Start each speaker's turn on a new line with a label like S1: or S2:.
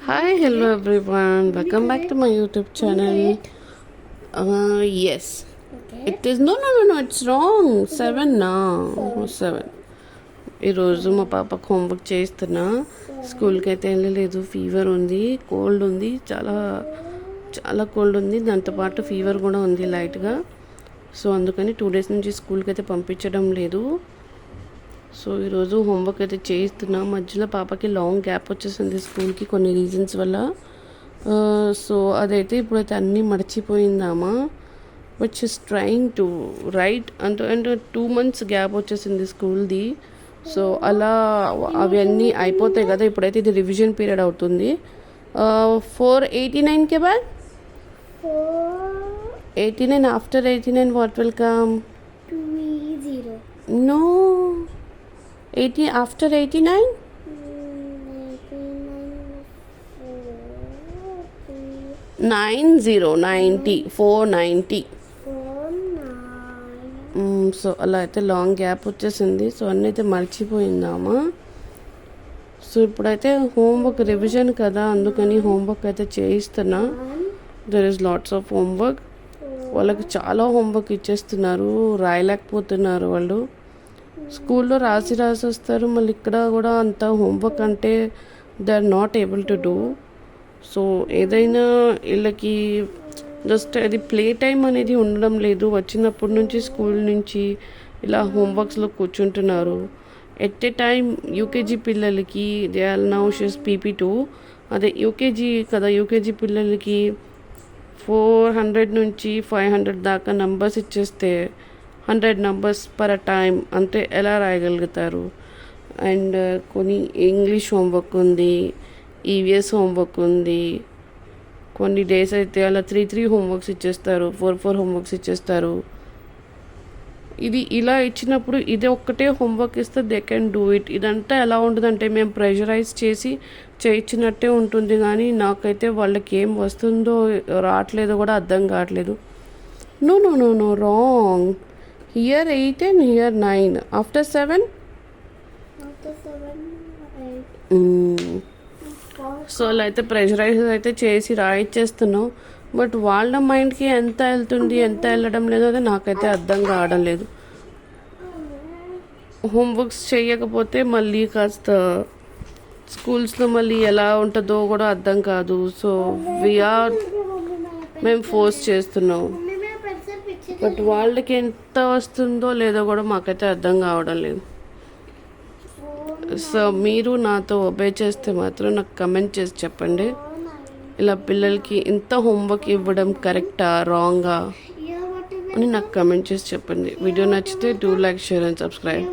S1: Hi, hello everyone. Welcome back to my YouTube channel. Yes.
S2: Okay.
S1: It is no. It's wrong. 7 now. 7. ఈరోజు మా పాపకు homework చేస్తున్నా. స్కూల్కి అయితే వెళ్ళలేదు. ఫీవర్ ఉంది, కోల్డ్ ఉంది, చాలా చాలా కోల్డ్ ఉంది. దాంతోపాటు ఫీవర్ కూడా ఉంది లైట్గా. సో అందుకని 2 days నుంచి స్కూల్కి అయితే పంపించడం లేదు. సో ఈరోజు హోంవర్క్ అయితే చేయిస్తున్నా. మధ్యలో పాపకి లాంగ్ గ్యాప్ వచ్చేసింది స్కూల్కి కొన్ని రీజన్స్ వల్ల. సో అదైతే ఇప్పుడైతే అన్నీ మర్చిపోయిందామా, which is trying to right అంటే 2 months గ్యాప్ వచ్చేసింది స్కూల్ది. సో అలా అవన్నీ అయిపోతాయి కదా. ఇప్పుడైతే ఇది రివిజన్ పీరియడ్ అవుతుంది. 489 के बाद 89 after 89 what will come?
S2: 20.
S1: No, 80 after 89. 90 490. So అలా అయితే లాంగ్ గ్యాప్ వచ్చేసింది. సో అన్నీ అయితే మర్చిపోయిందామా. సో ఇప్పుడైతే హోంవర్క్ రివిజన్ కదా, అందుకని హోంవర్క్ అయితే చేయిస్తున్నా. There is lots of homework. వాళ్ళకి చాలా హోంవర్క్ ఇచ్చేస్తున్నారు, రాయలేకపోతున్నారు వాళ్ళు. స్కూల్లో రాసి వస్తారు, మళ్ళీ ఇక్కడ కూడా అంత హోంవర్క్ అంటే they are not able to do. So ఏదైనా వీళ్ళకి జస్ట్ అది ప్లే టైం అనేది ఉండడం లేదు. వచ్చినప్పటి నుంచి స్కూల్ నుంచి ఇలా హోంవర్క్స్లో కూర్చుంటున్నారు. ఎట్ ఏ టైం యూకేజీ పిల్లలకి they are now she's PP2, అదే యూకేజీ కదా, యూకేజీ పిల్లలకి 400 నుంచి 500 దాకా నంబర్స్ ఇచ్చేస్తే 100 numbers పర్ టైం అంటే ఎలా రాయగలుగుతారు? అండ్ కొన్ని ఇంగ్లీష్ హోంవర్క్ ఉంది, EVS హోంవర్క్ ఉంది. కొన్ని డేస్ అయితే అలా 3 హోంవర్క్స్ ఇచ్చేస్తారు, 4 హోంవర్క్స్ ఇచ్చేస్తారు. ఇది ఇలా ఇచ్చినప్పుడు ఇది ఒక్కటే హోంవర్క్ ఇస్తే దే కెన్ డూ ఇట్. ఇదంతా ఎలా ఉంటుందంటే మేము ప్రెషరైజ్ చేసి చేయించినట్టే ఉంటుంది, కానీ నాకైతే వాళ్ళకి ఏం వస్తుందో రావట్లేదో కూడా అర్థం కావట్లేదు. No wrong. Here 8 and here 9. After 7?
S2: After 7, 8.
S1: So అలా అయితే ప్రెషరైజ్ అయితే చేసి రాయిచ్చేస్తున్నాం. బట్ వాళ్ళ మైండ్కి ఎంత వెళ్తుంది ఎంత వెళ్ళడం లేదో అది నాకైతే అర్థం కావడం లేదు. హోంవర్క్స్ చేయకపోతే మళ్ళీ కాస్త స్కూల్స్లో మళ్ళీ ఎలా ఉంటుందో కూడా అర్థం కాదు. సో మేము ఫోర్స్ చేస్తున్నాం, బట్ వాళ్ళకి ఎంత వస్తుందో లేదో కూడా మాకైతే అర్థం కావడం లేదు. సో మీరు నాతో ఒబే చేస్తే మాత్రం నాకు కమెంట్ చేసి చెప్పండి. ఇలా పిల్లలకి ఇంత హోంవర్క్ ఇవ్వడం కరెక్టా రాంగా అని నాకు కమెంట్ చేసి చెప్పండి. వీడియో నచ్చితే do like, share and subscribe.